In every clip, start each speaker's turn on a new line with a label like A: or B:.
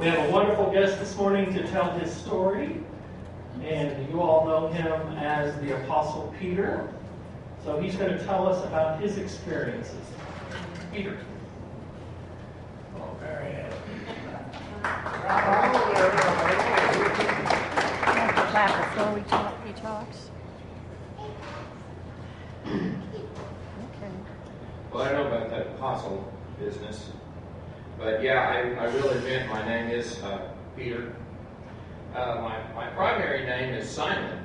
A: We have a wonderful guest this morning to tell his story, and you all know him as the Apostle Peter. So he's going to tell us about his experiences. Peter.
B: Oh, very good.
C: Clap before he talks. Okay.
B: Well, I know about that apostle business, but yeah, I will admit my name is Peter. My primary name is Simon,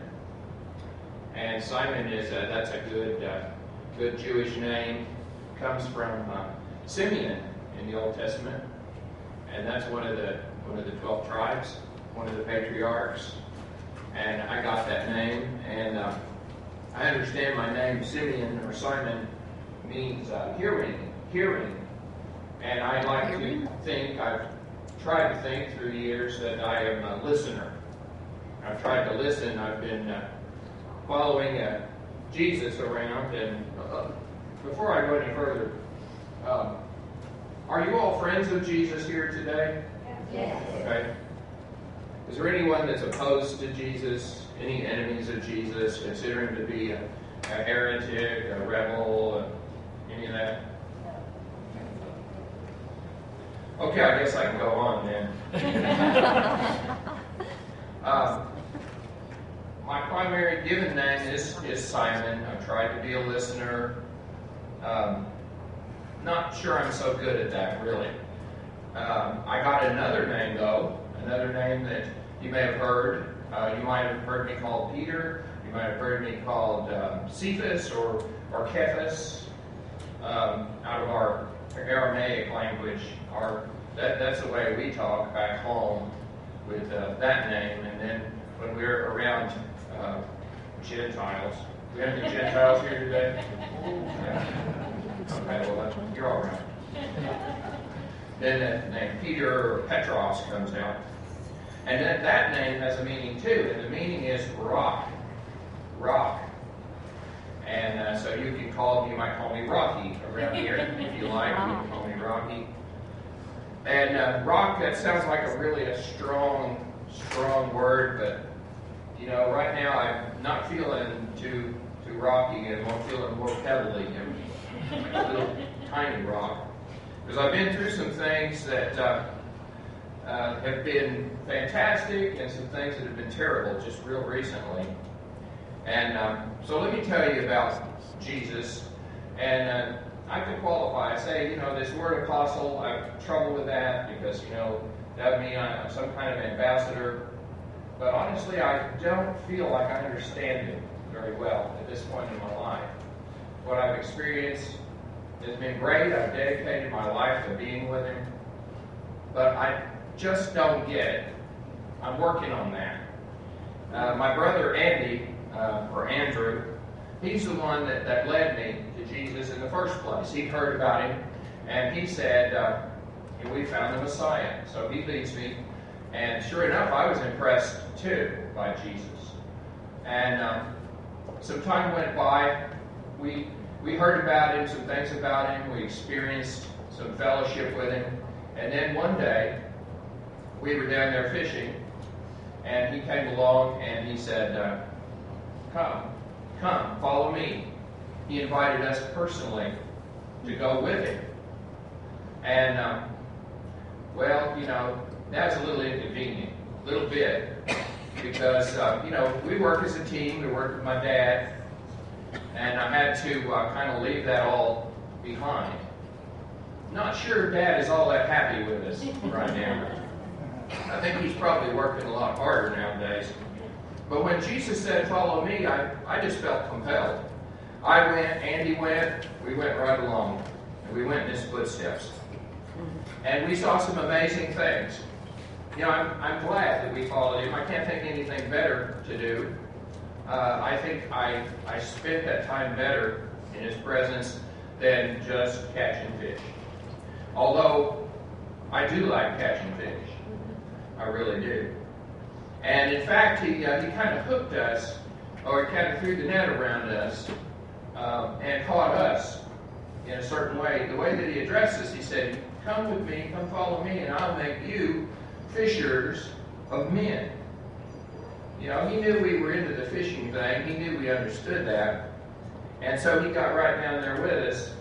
B: and Simon is that's a good Jewish name. Comes from Simeon in the Old Testament, and that's one of the 12 tribes, one of the patriarchs, and I got that name, and I understand my name Simeon or Simon means hearing, and I like to think, I've tried to think through the years that I am a listener. I've tried to listen. I've been following Jesus around, and before I go any further, are you all friends of Jesus here today?
C: Yes.
B: Okay. Is there anyone that's opposed to Jesus? Any enemies of Jesus? Consider him to be a heretic, a rebel, any of that? Okay, I guess I can go on then. My primary given name is Simon. I've tried to be a listener. Not sure I'm so good at that, really. I got another name, though. Another name that you may have heard. You might have heard me called Peter. You might have heard me called Cephas or Cephas. Out of our Aramaic language, that's the way we talk back home with that name. And then when we're around Gentiles, we have any Gentiles here today? Yeah. Okay, well, you're all right. Then the name Peter or Petros comes out. And then that name has a meaning too, and the meaning is rock. Rock. And so you might call me Rocky around here if you like. You can call me Rocky. And rock, that sounds like a strong word, but right now I'm not feeling too rocky, and I'm feeling more pebbly, like a little tiny rock. Because I've been through some things that have been fantastic and some things that have been terrible just real recently. And so let me tell you about Jesus. And I can qualify. I say, this word apostle, I have trouble with that because, that would mean I'm some kind of ambassador. But honestly, I don't feel like I understand it very well at this point in my life. What I've experienced has been great. I've dedicated my life to being with him. But I just don't get it. I'm working on that. My brother Andy, or Andrew, he's the one that led me to Jesus in the first place. He heard about him, and he said, we found the Messiah. So he leads me. And sure enough, I was impressed too by Jesus. And some time went by. We heard about him, some things about him. We experienced some fellowship with him. And then one day, we were down there fishing, and he came along and he said, come, follow me. He invited us personally to go with him. And, that's a little inconvenient, a little bit, because, we work as a team. We work with my dad, and I had to kind of leave that all behind. Not sure Dad is all that happy with us right now. I think he's probably working a lot harder nowadays. But when Jesus said, follow me, I just felt compelled. I went, Andy went, we went right along. And we went in his footsteps. And we saw some amazing things. I'm glad that we followed him. I can't think anything better to do. I think I spent that time better in his presence than just catching fish. Although I do like catching fish. I really do. And in fact, he kind of hooked us, or he kind of threw the net around us, and caught us in a certain way. The way that he addressed us, he said, come with me, come follow me, and I'll make you fishers of men. You know, he knew we were into the fishing thing. He knew we understood that. And so he got right down there with us,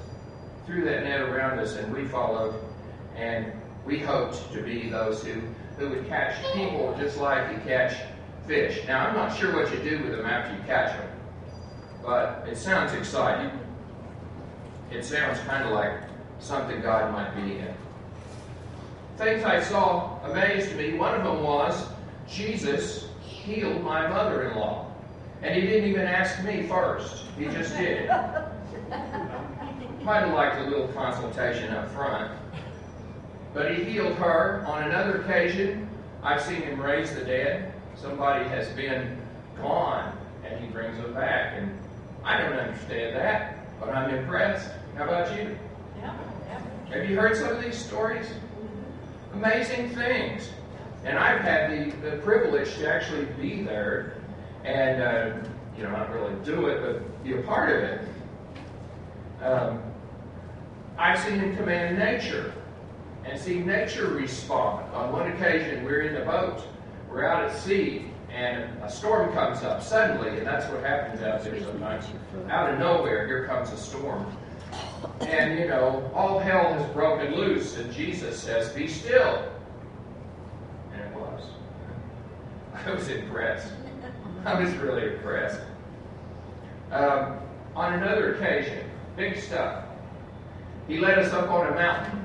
B: threw that net around us, and we followed. And we hoped to be those who would catch people just like you catch fish. Now, I'm not sure what you do with them after you catch them, but it sounds exciting. It sounds kind of like something God might be in. Things I saw amazed me. One of them was Jesus healed my mother-in-law. And he didn't even ask me first. He just did it. Might have liked a little consultation up front. But he healed her. On another occasion, I've seen him raise the dead. Somebody has been gone, and he brings them back. And I don't understand that, but I'm impressed. How about you?
D: Yeah.
B: Have you heard some of these stories? Amazing things. And I've had the privilege to actually be there and, not really do it, but be a part of it. I've seen him command nature and see nature respond. On one occasion, we're in the boat. We're out at sea, and a storm comes up suddenly, and that's what happens out there sometimes. Out of nowhere, here comes a storm. And, all hell has broken loose, and Jesus says, "Be still." And it was. I was impressed. I was really impressed. On another occasion, big stuff, he led us up on a mountain,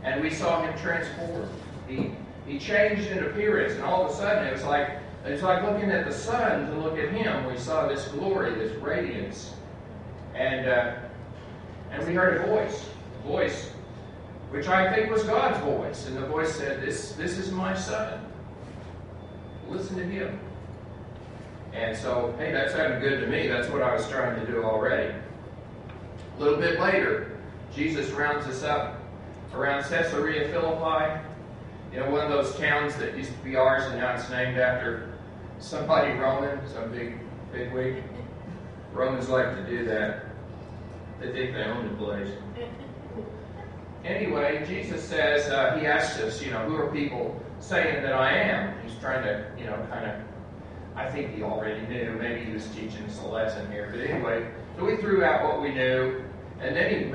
B: and we saw him transform. He changed in appearance, and all of a sudden it was like looking at the sun to look at him. We saw this glory, this radiance, and we heard a voice, which I think was God's voice, and the voice said, "This is my son. Listen to him." And so, hey, that sounded good to me. That's what I was trying to do already. A little bit later, Jesus rounds us up around Caesarea Philippi. One of those towns that used to be ours, and now it's named after somebody Roman, some big wig. Romans like to do that. They think they own the place. Anyway, Jesus says, he asks us, who are people saying that I am? He's trying to, kind of, I think he already knew. Maybe he was teaching us a lesson here. But anyway, so we threw out what we knew. And then he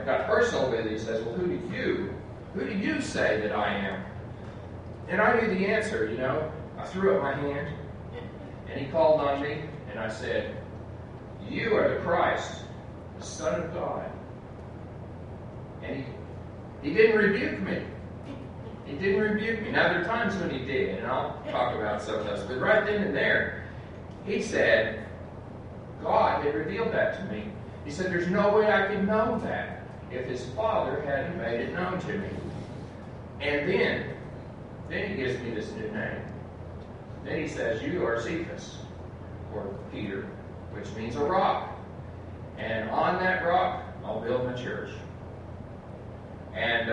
B: got personal with it. He says, "Well, who do you say that I am?" And I knew the answer, I threw up my hand, and he called on me, and I said, "You are the Christ, the Son of God." And he didn't rebuke me. He didn't rebuke me. Now, there are times when he did, and I'll talk about some of those. But right then and there, he said, God had revealed that to me. He said, there's no way I could know that if his Father hadn't made it known to me. And then he gives me this new name. Then he says, "You are Cephas," or Peter, which means a rock. And on that rock, I'll build my church. And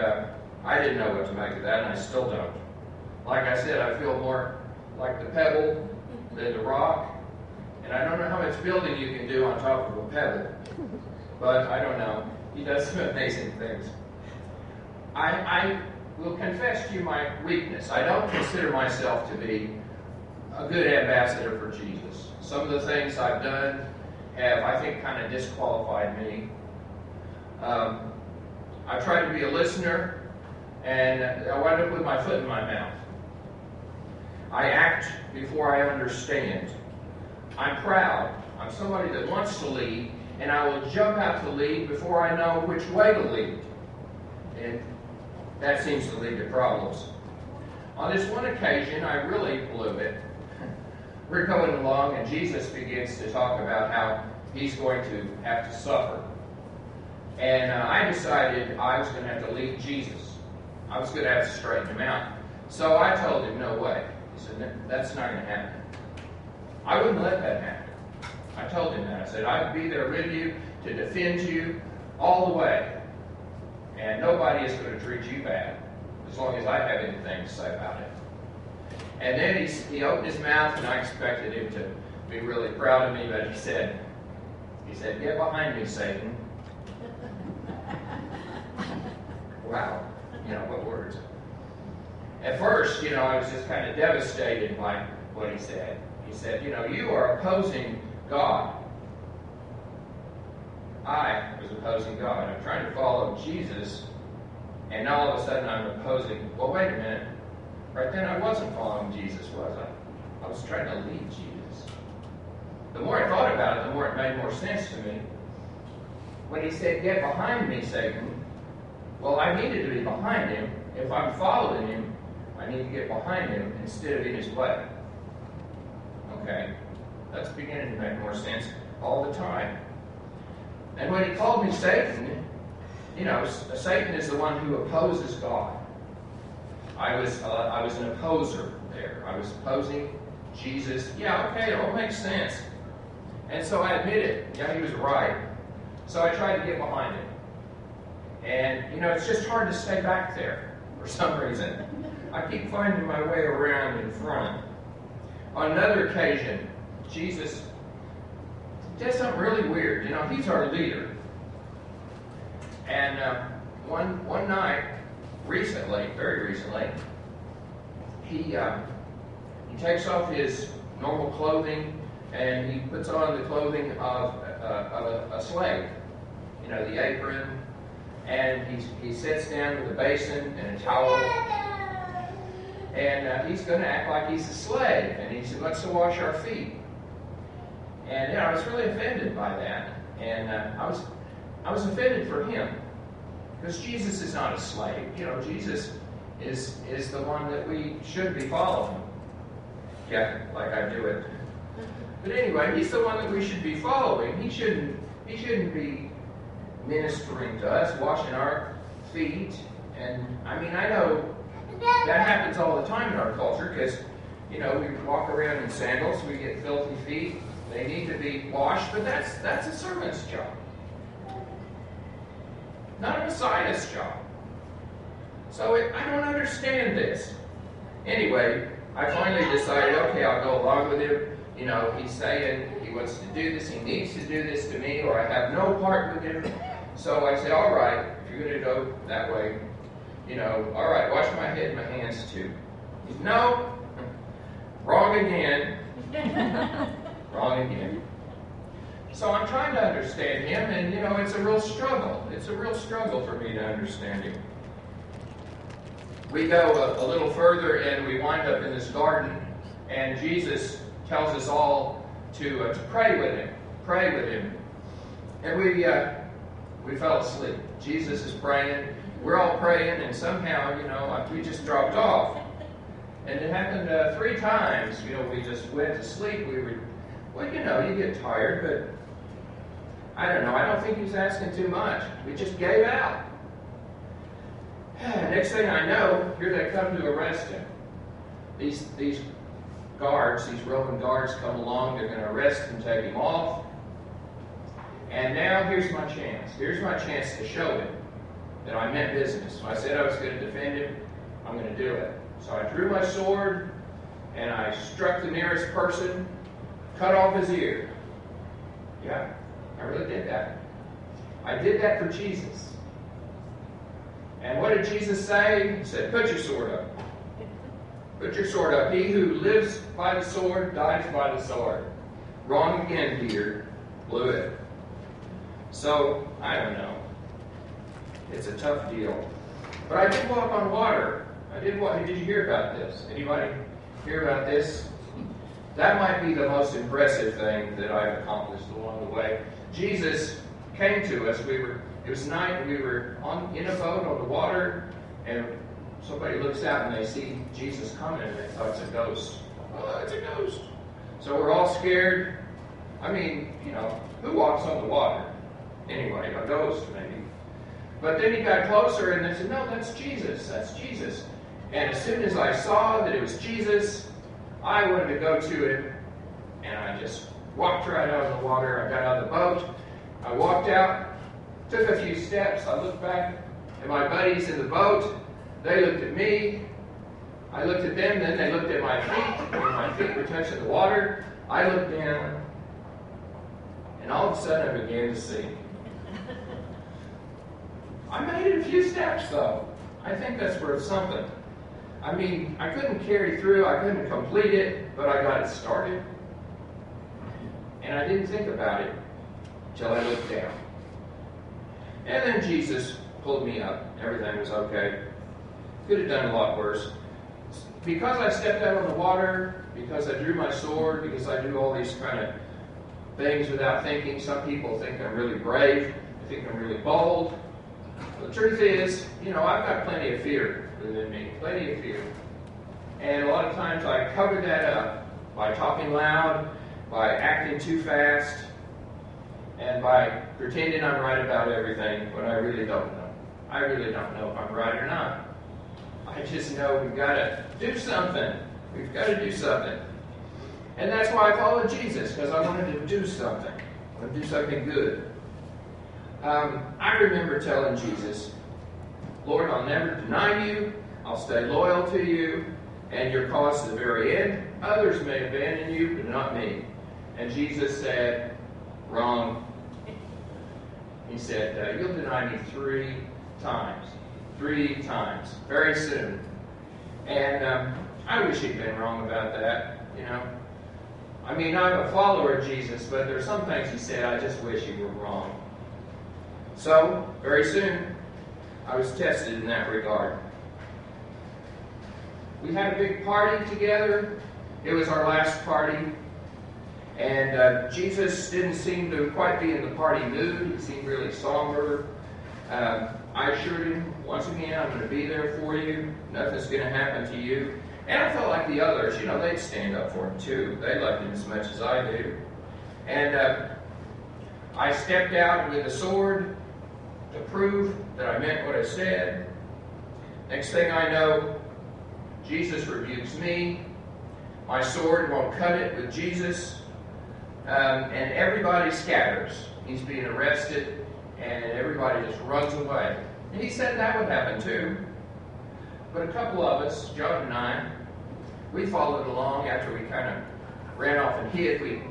B: I didn't know what to make of that, and I still don't. Like I said, I feel more like the pebble than the rock. And I don't know how much building you can do on top of a pebble. But I don't know. He does some amazing things. I will confess to you my weakness. I don't consider myself to be a good ambassador for Jesus. Some of the things I've done have, I think, kind of disqualified me. I tried to be a listener, and I wound up with my foot in my mouth. I act before I understand. I'm proud. I'm somebody that wants to lead, and I will jump out to lead before I know which way to lead. And that seems to lead to problems. On this one occasion, I really blew it. We're going along, and Jesus begins to talk about how he's going to have to suffer. And I decided I was going to have to lead Jesus. I was going to have to straighten him out. So I told him, no way. He said, that's not going to happen. I wouldn't let that happen. I told him that. I said, I'd be there with you to defend you all the way. And nobody is going to treat you bad as long as I have anything to say about it. And then he opened his mouth, and I expected him to be really proud of me, but he said, get behind me, Satan. Wow. What words. At first, I was just kind of devastated by what he said. He said, you are opposing God. I was opposing God. I'm trying to follow Jesus, and now all of a sudden I'm opposing. Well, wait a minute. Right then I wasn't following Jesus, was I? I was trying to lead Jesus. The more I thought about it, the more it made more sense to me. When he said, "Get behind me, Satan," well, I needed to be behind him. If I'm following him, I need to get behind him instead of in his way. Okay? That's beginning to make more sense all the time. And when he called me Satan, Satan is the one who opposes God. I was an opposer there. I was opposing Jesus. Yeah, okay, it all makes sense. And so I admitted, yeah, he was right. So I tried to get behind him. And, it's just hard to stay back there for some reason. I keep finding my way around in front. On another occasion, Jesus did something really weird. He's our leader. And one night, very recently, he takes off his normal clothing and he puts on the clothing of a slave. The apron, and he sits down with a basin and a towel, and he's going to act like he's a slave, and he wants to wash our feet. And I was really offended by that, and I was offended for him, because Jesus is not a slave. Jesus is the one that we should be following. Yeah, like I do it. But anyway, he's the one that we should be following. He shouldn't be ministering to us, washing our feet. And I know that happens all the time in our culture, because we walk around in sandals, we get filthy feet. They need to be washed, but that's a servant's job, not a Messiah's job. So I don't understand this. Anyway, I finally decided, okay, I'll go along with him. He's saying he wants to do this, he needs to do this to me, or I have no part with him. So I said, all right, if you're going to go that way, all right, wash my head and my hands too. He said, no, wrong again. Wrong again. So I'm trying to understand him, and it's a real struggle. It's a real struggle for me to understand him. We go a little further, and we wind up in this garden, and Jesus tells us all to pray with him. Pray with him. And we fell asleep. Jesus is praying. We're all praying, and somehow, we just dropped off. And it happened 3 times. We just went to sleep. You get tired, but I don't know. I don't think he was asking too much. We just gave out. Next thing I know, here they come to arrest him. These guards, these Roman guards come along. They're going to arrest him, take him off. And now here's my chance. Here's my chance to show him that I meant business. When I said I was going to defend him, I'm going to do it. So I drew my sword, and I struck the nearest person, cut off his ear. Yeah, I really did that. I did that for Jesus. And what did Jesus say? He said, put your sword up. Put your sword up. He who lives by the sword dies by the sword. Wrong again, Peter. Blew it. So, I don't know. It's a tough deal. But I did walk on water. Did you hear about this? Anybody hear about this? That might be the most impressive thing that I've accomplished along the way. Jesus came to us. It was night. We were in a boat on the water, and somebody looks out and they see Jesus coming, and they thought it's a ghost. Oh, it's a ghost. So we're all scared. Who walks on the water? Anyway, a ghost maybe. But then he got closer, and they said, no, that's Jesus. That's Jesus. And as soon as I saw that it was Jesus, I wanted to go to him, and I just walked right out of the water. I got out of the boat. I walked out, took a few steps. I looked back at my buddies in the boat. They looked at me. I looked at them. Then they looked at my feet. When my feet were touching the water, I looked down. And all of a sudden, I began to sink. I made it a few steps, though. I think that's worth something. I mean, I couldn't carry through, I couldn't complete it, but I got it started. And I didn't think about it till I looked down. And then Jesus pulled me up. Everything was okay. Could have done a lot worse. Because I stepped out on the water, because I drew my sword, because I do all these kind of things without thinking, some people think I'm really brave, they think I'm really bold. The truth is, I've got plenty of fear within me, plenty of fear. And a lot of times I cover that up by talking loud, by acting too fast, and by pretending I'm right about everything when I really don't know. I really don't know if I'm right or not. I just know we've got to do something. We've got to do something. And that's why I followed Jesus, because I wanted to do something. I wanted to do something good. I remember telling Jesus, Lord, I'll never deny you. I'll stay loyal to you and your cause to the very end. Others may abandon you, but not me. And Jesus said, wrong. He said, you'll deny me 3 times. 3 times. Very soon. And I wish he'd been wrong about that, I mean, I'm a follower of Jesus, but there's some things he said I just wish he were wrong. So, very soon, I was tested in that regard. We had a big party together. It was our last party. And Jesus didn't seem to quite be in the party mood. He seemed really somber. I assured him, once again, I'm going to be there for you. Nothing's going to happen to you. And I felt like the others, they'd stand up for him too. They loved him as much as I do. And I stepped out with a sword to prove that I meant what I said. Next thing I know, Jesus rebukes me. My sword won't cut it with Jesus. And everybody scatters. He's being arrested, and everybody just runs away. And he said that would happen too. But a couple of us, John and I, we followed along after we kind of ran off and hid. We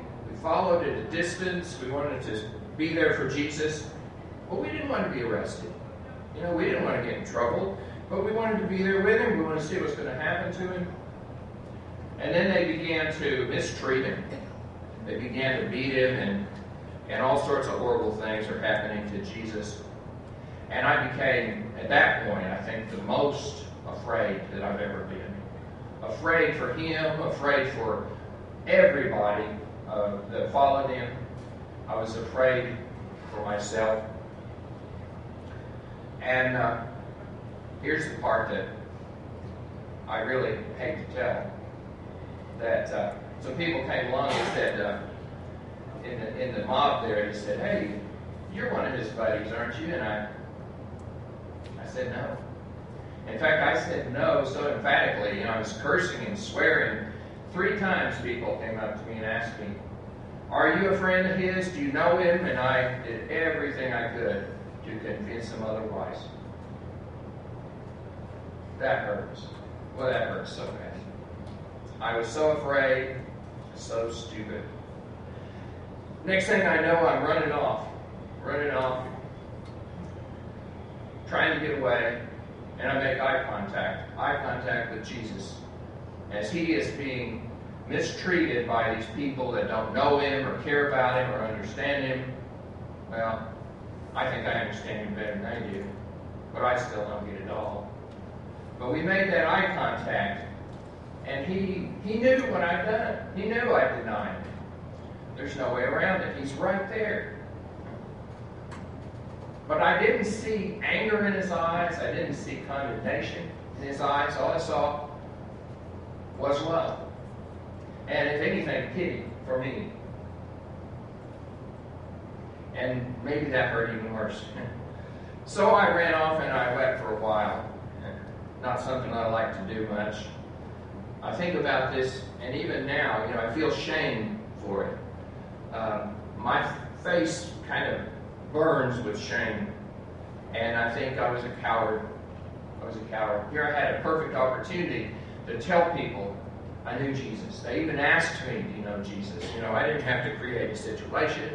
B: followed at a distance. We wanted to be there for Jesus. But we didn't want to be arrested. We didn't want to get in trouble. But we wanted to be there with him. We wanted to see what's going to happen to him. And then they began to mistreat him. They began to beat him, and all sorts of horrible things are happening to Jesus. And I became, at that point, I think, the most afraid that I've ever been. Afraid for him, afraid for everybody that followed him. I was afraid for myself. And here's the part that I really hate to tell. That some people came along and said, in the mob there, they said, hey, you're one of his buddies, aren't you? And I said no. In fact, I said no so emphatically, I was cursing and swearing. 3 times people came up to me and asked me, are you a friend of his? Do you know him? And I did everything I could to convince them otherwise. That hurts. Well, that hurts so bad. I was so afraid, so stupid. Next thing I know, I'm running off, trying to get away, and I make eye contact with Jesus, as he is being mistreated by these people that don't know him or care about him or understand him. Well, I think I understand him better than they do, but I still don't get it all. But we made that eye contact, and he knew what I'd done. He knew I'd denied him. There's no way around it. He's right there. But I didn't see anger in his eyes. I didn't see condemnation in his eyes. All I saw was love. And if anything, pity for me. And maybe that hurt even worse. So I ran off and I wept for a while. Not something I like to do much. I think about this, and even now, I feel shame for it. My face kind of burns with shame, and I think I was a coward. Here I had a perfect opportunity to tell people I knew Jesus. They even asked me, do you know Jesus? I didn't have to create a situation,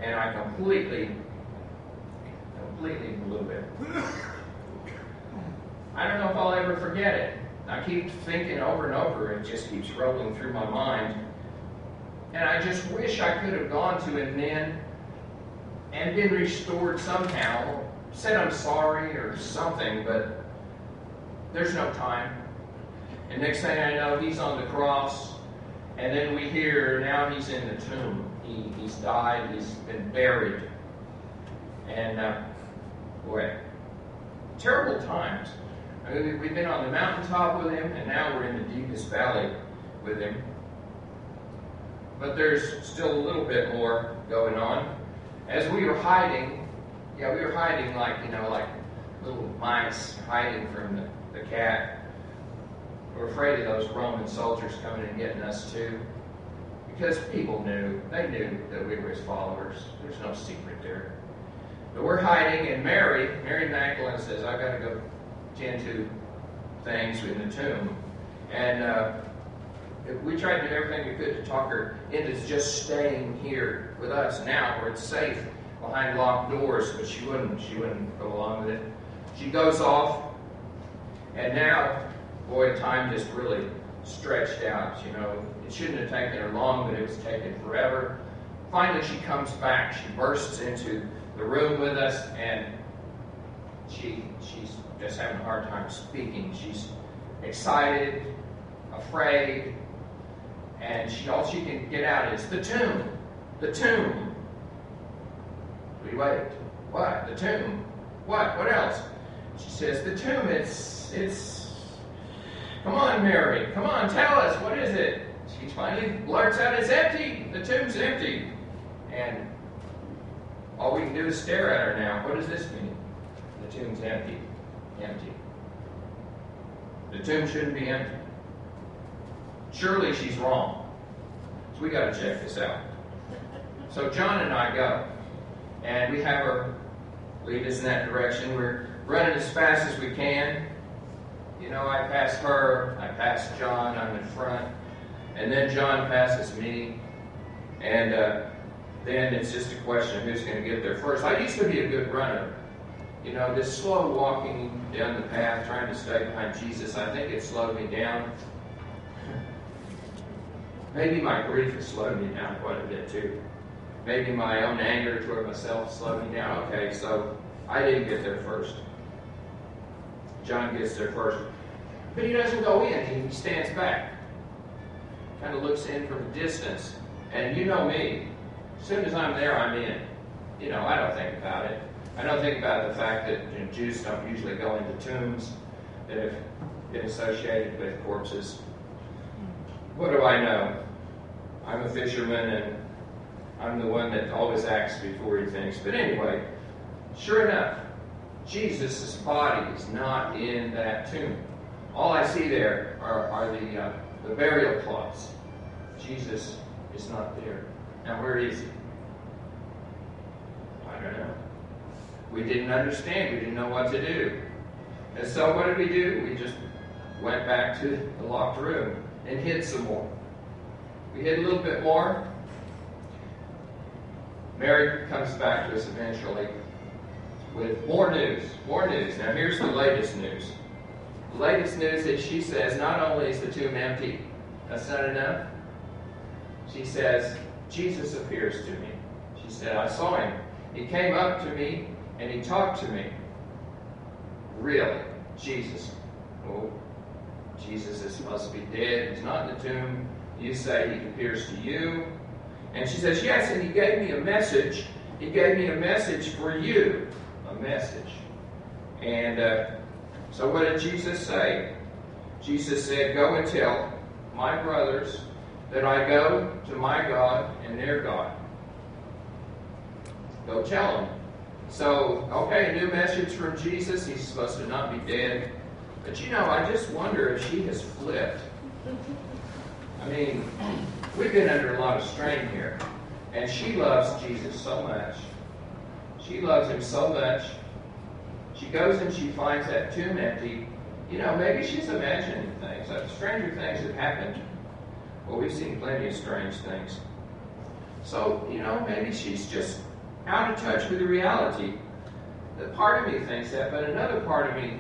B: and I completely blew it. I don't know if I'll ever forget it. I keep thinking over and over, it just keeps rolling through my mind. And I just wish I could have gone to him then and been restored somehow, said I'm sorry or something, but there's no time. And next thing I know, he's on the cross, and then we hear now he's in the tomb. He's died, he's been buried. And boy, terrible times. I mean, we've been on the mountaintop with him, and now we're in the deepest valley with him. But there's still a little bit more going on. As we were hiding, we were hiding like little mice hiding from the cat. We're afraid of those Roman soldiers coming and getting us too. Because people knew that we were his followers. There's no secret there. But we're hiding, and Mary Magdalene says, I've got to go tend to things in the tomb. And we tried to do everything we could to talk her into just staying here with us now where it's safe behind locked doors, but she wouldn't go along with it. She goes off, and now, boy, time just really stretched out, It shouldn't have taken her long, but it was taking forever. Finally, she comes back. She bursts into the room with us, and she's just having a hard time speaking. She's excited, afraid, and all she can get out is, the tomb, the tomb. We wait. What? The tomb? What else? She says, the tomb, it's... Come on, Mary. Come on, tell us. What is it? She finally blurts out, it's empty. The tomb's empty. And all we can do is stare at her now. What does this mean? The tomb's empty. Empty. The tomb shouldn't be empty. Surely she's wrong. So we got to check this out. So John and I go. And we have her lead us in that direction. We're running as fast as we can. I pass her, I pass John, I'm in front, and then John passes me, and then it's just a question of who's going to get there first. I used to be a good runner. This slow walking down the path, trying to stay behind Jesus, I think it slowed me down. Maybe my grief has slowed me down quite a bit too. Maybe my own anger toward myself slowed me down. Okay, so I didn't get there first. John gets there first. But he doesn't go in. He stands back. Kind of looks in from a distance. And you know me. As soon as I'm there, I'm in. I don't think about it. I don't think about the fact that Jews don't usually go into tombs that have been associated with corpses. What do I know? I'm a fisherman, and I'm the one that always acts before he thinks. But anyway, sure enough, Jesus' body is not in that tomb. All I see there are the burial cloths. Jesus is not there. Now, where is he? I don't know. We didn't understand. We didn't know what to do. And so what did we do? We just went back to the locked room and hid some more. We hid a little bit more. Mary comes back to us eventually with more news. More news. Now, here's the latest news. The latest news is she says, not only is the tomb empty, that's not enough. She says, Jesus appears to me. She said, I saw him. He came up to me and he talked to me. Really? Jesus? Oh, Jesus must be dead. He's not in the tomb. You say he appears to you. And she says, yes, and he gave me a message. He gave me a message for you. A message. And so what did Jesus say? Jesus said, go and tell my brothers that I go to my God and their God. Go tell them. So, okay, a new message from Jesus. He's supposed to not be dead. But I just wonder if she has flipped. I mean, we've been under a lot of strain here. And she loves Jesus so much. She loves him so much. She goes and she finds that tomb empty. Maybe she's imagining things. Stranger things have happened. Well, we've seen plenty of strange things. So, maybe she's just out of touch with the reality. The part of me thinks that, but another part of me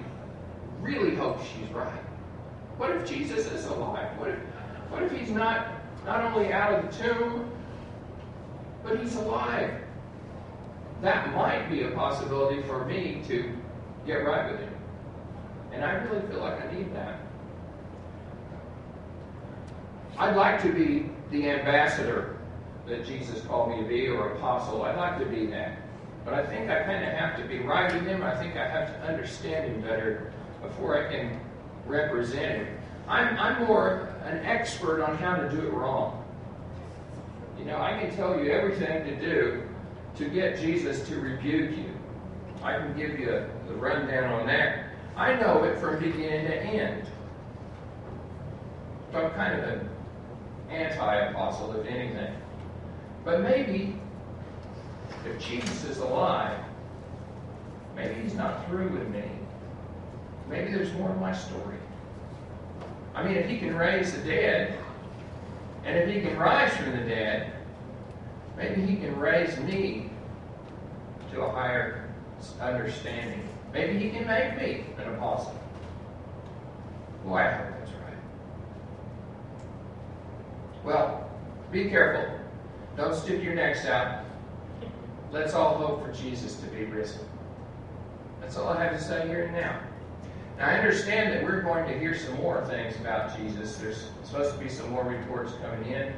B: really hopes she's right. What if Jesus is alive? What if he's not only out of the tomb, but he's alive? That might be a possibility for me to get right with him. And I really feel like I need that. I'd like to be the ambassador that Jesus called me to be, or apostle. I'd like to be that. But I think I kind of have to be right with him. I think I have to understand him better before I can represent him. I'm more an expert on how to do it wrong. You know, I can tell you everything to do to get Jesus to rebuke you. I can give you the rundown on that. I know it from beginning to end. So I'm kind of an anti-apostle, if anything. But maybe, if Jesus is alive, maybe he's not through with me. Maybe there's more to my story. I mean, if he can raise the dead, and if he can rise from the dead, maybe he can raise me to a higher understanding. Maybe he can make me an apostle. Boy, I hope that's right. Well, be careful. Don't stick your necks out. Let's all hope for Jesus to be risen. That's all I have to say here and now. Now, I understand that we're going to hear some more things about Jesus. There's supposed to be some more reports coming in.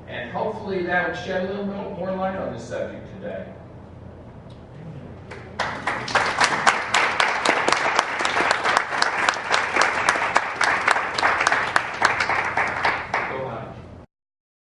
B: And hopefully that will shed a little bit more light on the subject today.